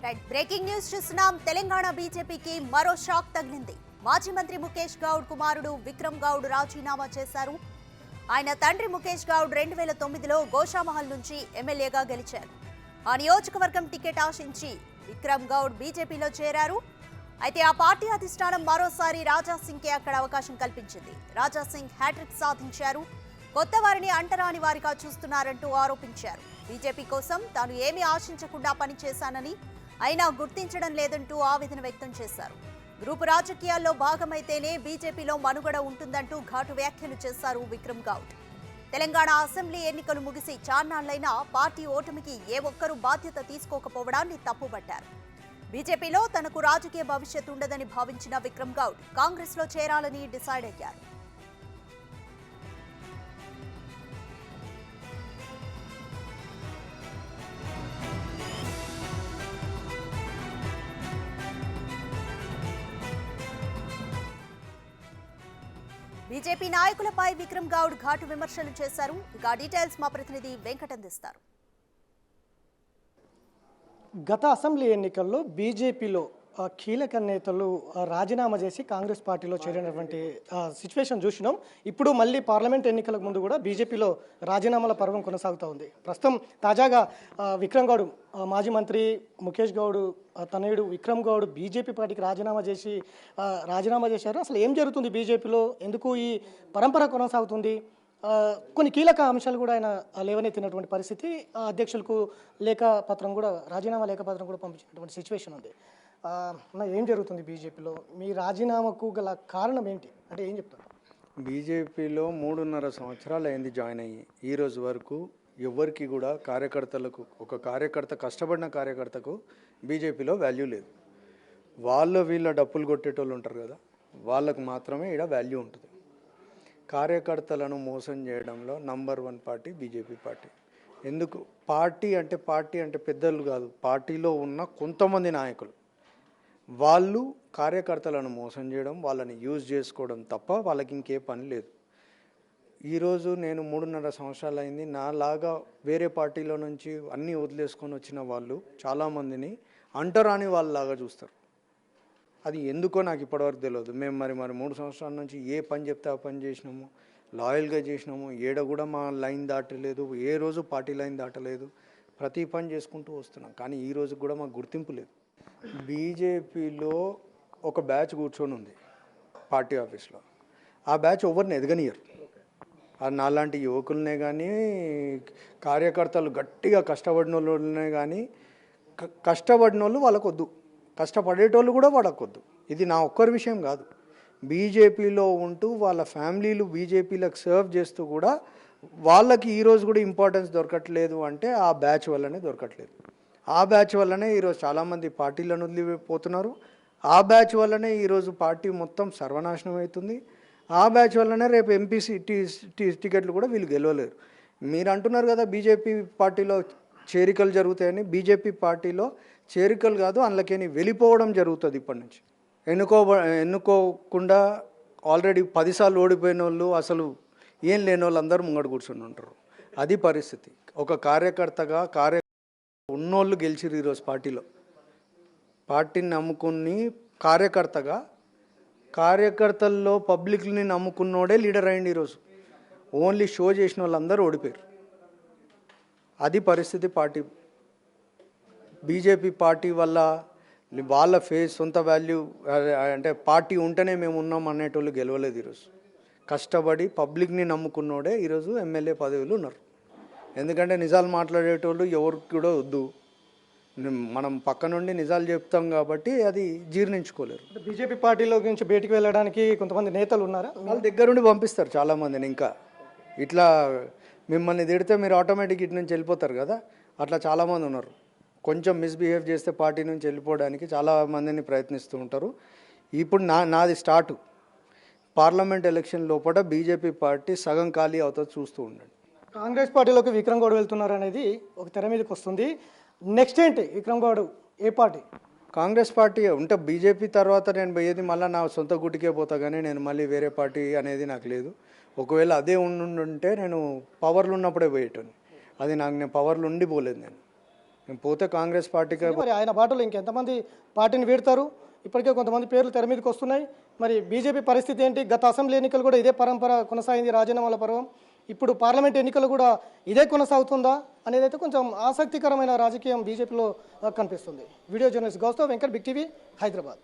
Right breaking news చూస్తున్నాం. తెలంగాణ బీజేపీకి మరో షాక్ తగిలింది. మాజీ మంత్రి ముఖేష్ గౌడ్ కుమారుడు విక్రమ్ గౌడ్ రాజీనామా చేశారు. ఆయన తండ్రి ముఖేష్ గౌడ్ 2009లో గోషామహల్ నుంచి ఎమ్మెల్యేగా గెలిచారు. ఆ నియోజకవర్గం టికెట్ ఆశించి విక్రమ్ గౌడ్ బీజేపీలో చేరారు. అయితే ఆ పార్టీ అధిష్టానం మరోసారి రాజా సింగ్కే అక్కడ అవకాశం కల్పించింది. రాజా సింగ్ హ్యాట్రిక్ సాధించారు. కొత్త వారిని అంటరాని వారిగా చూస్తున్నారంటూ ఆరోపించారు. బీజేపీ కోసం తాను ఏమీ ఆశించకుండా పనిచేశానని, అయినా గుర్తించడం లేదంటూ ఆవేదన వ్యక్తం చేశారు. గ్రూపు రాజకీయాల్లో భాగమైతేనే బీజేపీలో మనుగడ ఉంటుందంటూ ఘాటు వ్యాఖ్యలు చేశారు విక్రమ్ గౌడ్. తెలంగాణ అసెంబ్లీ ఎన్నికలు ముగిసి చాన్నాళ్లైనా పార్టీ ఓటమికి ఏ ఒక్కరూ బాధ్యత తీసుకోకపోవడాన్ని తప్పుపట్టారు. బీజేపీలో తనకు రాజకీయ భవిష్యత్తు ఉండదని భావించిన విక్రమ్ గౌడ్ కాంగ్రెస్లో చేరాలని డిసైడ్ అయ్యారు. బీజేపీ నాయకులపై విక్రమ్ గౌడ్ ఘాటు విమర్శలు చేశారు. ఇక డీటెయిల్స్ మా ప్రతినిధి వెంకట్ అందిస్తారు. గత అసెంబ్లీ ఎన్నికల్లో బీజేపీలో కీలక నేతలు రాజీనామా చేసి కాంగ్రెస్ పార్టీలో చేరినటువంటి సిచ్యువేషన్ చూసినాం. ఇప్పుడు మళ్ళీ పార్లమెంట్ ఎన్నికలకు ముందు కూడా బీజేపీలో రాజీనామాల పర్వం కొనసాగుతూ ఉంది. ప్రస్తుతం తాజాగా విక్రమ్ గౌడ్ మాజీ మంత్రి ముఖేష్ గౌడ్ తనయుడు విక్రమ్ గౌడ్ బీజేపీ పార్టీకి రాజీనామా చేశారు. అసలు ఏం జరుగుతుంది బీజేపీలో, ఎందుకు ఈ పరంపర కొనసాగుతుంది? కొన్ని కీలక అంశాలు కూడా ఆయన లేవనెత్తినటువంటి పరిస్థితి. అధ్యక్షులకు రాజీనామా లేఖపత్రం కూడా పంపించినటువంటి సిచ్యువేషన్ ఉంది. ఏం జరుగుతుంది బీజేపీలో? మీ రాజీనామాకు గల కారణం ఏంటి అంటే ఏం చెప్తారు? బీజేపీలో 3.5 సంవత్సరాలు అయింది జాయిన్ అయ్యి. ఈ రోజు వరకు ఎవరికి కూడా కష్టపడిన కార్యకర్తకు బీజేపీలో వాల్యూ లేదు. వీళ్ళ డప్పులు కొట్టేటోళ్ళు ఉంటారు కదా, వాళ్ళకు మాత్రమే ఇక్కడ వాల్యూ ఉంటుంది. కార్యకర్తలను మోసం చేయడంలో నంబర్ 1 పార్టీ బీజేపీ పార్టీ. ఎందుకు పార్టీ అంటే పెద్దలు కాదు, పార్టీలో ఉన్న కొంతమంది నాయకులు వాళ్ళు కార్యకర్తలను మోసం చేయడం, వాళ్ళని యూజ్ చేసుకోవడం తప్ప వాళ్ళకి ఇంకే పని లేదు. ఈరోజు నేను 3.5 సంవత్సరాలు అయింది. నాలాగా వేరే పార్టీలో నుంచి అన్నీ వదిలేసుకొని వచ్చిన వాళ్ళు చాలామందిని అంటరాని వాళ్ళలాగా చూస్తారు. అది ఎందుకో నాకు ఇప్పటివరకు తెలియదు. మేము మరి 3 సంవత్సరాల నుంచి ఏ పని చెప్తే ఆ పని చేసినాము, లాయల్గా చేసినాము. ఏడ కూడా మా లైన్ దాటలేదు, ఏ రోజు పార్టీ లైన్ దాటలేదు. ప్రతి పని చేసుకుంటూ వస్తున్నాం. కానీ ఈ రోజు కూడా మాకు గుర్తింపు లేదు. బీజేపీలో ఒక బ్యాచ్ కూర్చొని ఉంది పార్టీ ఆఫీస్లో. ఆ బ్యాచ్ ఎవరిని ఎదగనియరు. నాలాంటి యువకులనే కానీ, కార్యకర్తలు గట్టిగా కష్టపడిన వాళ్ళనే కానీ, కష్టపడిన వాళ్ళు వాళ్ళకొద్దు, కష్టపడేటోళ్ళు కూడా వాళ్ళకొద్దు. ఇది నా ఒక్కరి విషయం కాదు. బీజేపీలో ఉంటూ వాళ్ళ ఫ్యామిలీలు బీజేపీలకు సర్వ్ చేస్తూ కూడా వాళ్ళకి ఈరోజు కూడా ఇంపార్టెన్స్ దొరకట్లేదు అంటే ఆ బ్యాచ్ వల్లనే దొరకట్లేదు. ఆ బ్యాచ్ వల్లనే ఈరోజు చాలామంది పార్టీలను వదిలిపోతున్నారు. ఆ బ్యాచ్ వల్లనే ఈరోజు పార్టీ మొత్తం సర్వనాశనం అవుతుంది. ఆ బ్యాచ్ వల్లనే రేపు ఎంపీ టికెట్లు కూడా వీళ్ళు గెలవలేరు. మీరు అంటున్నారు కదా బీజేపీ పార్టీలో చేరికలు జరుగుతాయని. బీజేపీ పార్టీలో చేరికలు కాదు, అందులోకి వెళ్ళిపోవడం జరుగుతుంది. ఇప్పటి నుంచి ఎన్నుకోకుండా ఆల్రెడీ 10 సార్లు ఓడిపోయిన వాళ్ళు, అసలు ఏం లేని వాళ్ళు అందరూ ముంగడు కూర్చొని ఉంటారు. అది పరిస్థితి. ఒక కార్యకర్తగా ఉన్నోళ్ళు గెలిచిరు ఈరోజు పార్టీలో. పార్టీని నమ్ముకుని కార్యకర్తల్లో పబ్లిక్ని నమ్ముకున్నోడే లీడర్ అయ్యింది. ఈరోజు ఓన్లీ షో చేసిన వాళ్ళందరూ ఓడిపోయారు. అది పరిస్థితి పార్టీ. బీజేపీ పార్టీ వల్ల వాళ్ళ సొంత వాల్యూ అంటే పార్టీ ఉంటేనే మేము ఉన్నాం అనేటోళ్ళు గెలవలేదు. ఈరోజు కష్టపడి పబ్లిక్ని నమ్ముకున్నోడే ఈరోజు ఎమ్మెల్యే పదవులు ఉన్నారు. ఎందుకంటే నిజాలు మాట్లాడేటోళ్ళు ఎవరికి కూడా వద్దు. మనం పక్క నుండి నిజాలు చెప్తాం కాబట్టి అది జీర్ణించుకోలేరు. బీజేపీ పార్టీలో నుంచి బయటికి వెళ్ళడానికి కొంతమంది నేతలు ఉన్నారా? వాళ్ళ దగ్గరుండి పంపిస్తారు చాలామందిని. ఇంకా ఇట్లా మిమ్మల్ని తిడితే మీరు ఆటోమేటిక్ ఇటు నుంచి వెళ్ళిపోతారు కదా, అట్లా చాలామంది ఉన్నారు. కొంచెం మిస్బిహేవ్ చేస్తే పార్టీ నుంచి వెళ్ళిపోవడానికి చాలామందిని ప్రయత్నిస్తూ ఉంటారు. ఇప్పుడు నాది స్టార్ట్. పార్లమెంట్ ఎలక్షన్ లోపల బీజేపీ పార్టీ సగం ఖాళీ అవుతుంది, చూస్తూ ఉండండి. కాంగ్రెస్ పార్టీలోకి విక్రమ్ గౌడ్ వెళ్తున్నారు అనేది ఒక తెర మీదకి వస్తుంది. నెక్స్ట్ ఏంటి? విక్రమ్ గౌడ్ ఏ పార్టీ? కాంగ్రెస్ పార్టీ ఉంటే బీజేపీ తర్వాత నేను పోయేది మళ్ళీ నా సొంత గుటికే పోతా, కానీ నేను మళ్ళీ వేరే పార్టీ అనేది నాకు లేదు. ఒకవేళ అదే ఉండుంటే నేను పవర్లు ఉన్నప్పుడే పోయేటోని. అది నేను పవర్లు ఉండి పోలేదు. నేను మేము పోతే కాంగ్రెస్ పార్టీకి మరి ఆయన బాటలో ఇంకెంతమంది పార్టీని వీడతారు? ఇప్పటికే కొంతమంది పేర్లు తెర మీదకి వస్తున్నాయి. మరి బీజేపీ పరిస్థితి ఏంటి? గత అసెంబ్లీ ఎన్నికలు కూడా ఇదే పరంపర కొనసాగింది, రాజీనామాల పర్వం. ఇప్పుడు పార్లమెంట్ ఎన్నికలు కూడా ఇదే కొనసాగుతుందా అనేది అయితే కొంచెం ఆసక్తికరమైన రాజకీయం బీజేపీలో కనిపిస్తుంది. Video journalist Goustav Venkat, big TV, Hyderabad.